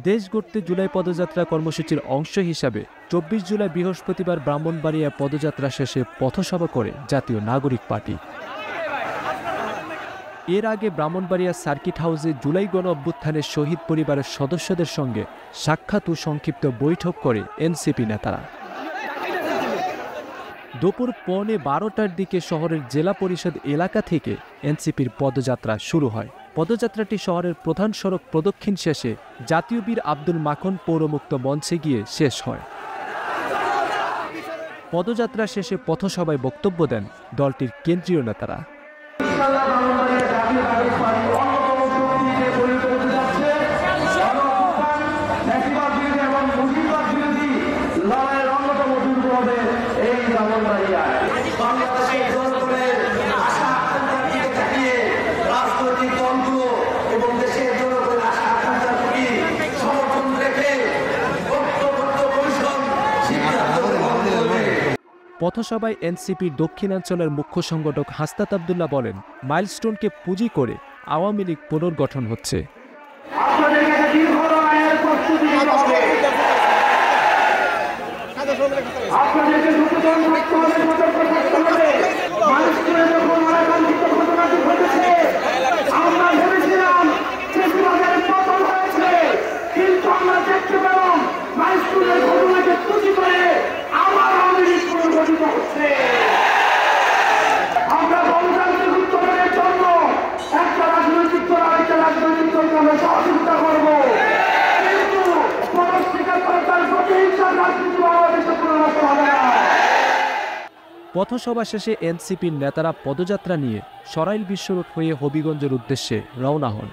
দেশ গড়তে জুলাই পদযাত্রা কর্মসূচির অংশ হিসাবে ২৪ জুলাই বৃহস্পতিবার ব্রাহ্মণবাড়িয়া পদযাত্রা শেষে পথসভা করে জাতীয় নাগরিক পার্টি। এর আগে ব্রাহ্মণবাড়িয়া সার্কিট হাউসে জুলাই গণ অভ্যুত্থানের শহীদ পরিবারের সদস্যদের সঙ্গে সাক্ষাৎ ও সংক্ষিপ্ত বৈঠক করে এনসিপি নেতারা। দুপুর ১১:১২টার দিকে শহরের জেলা পরিষদ এলাকা থেকে এনসিপির পদযাত্রা শুরু হয়। পদযাত্রাটি শহরের প্রধান সড়ক প্রদক্ষিণ শেষে জাতীয় বীর আব্দুল মাখন পৌরমুক্ত মঞ্চে গিয়ে শেষ হয়। পদযাত্রা শেষে পথসভায় বক্তব্য দেন দলটির কেন্দ্রীয় নেতারা। পথসভায় এনসিপির দক্ষিণাঞ্চলের মুখ্য সংগঠক হাসনাত আব্দুল্লাহ বলেন, মাইলস্টোনকে পুঁজি করে আওয়ামী লীগ পুনর্গঠন হচ্ছে। পথসভা শেষে এনসিপির নেতারা পদযাত্রা নিয়ে সরাইল বিশ্ব রোড হয়ে হবিগঞ্জের উদ্দেশ্যে রওনা হন।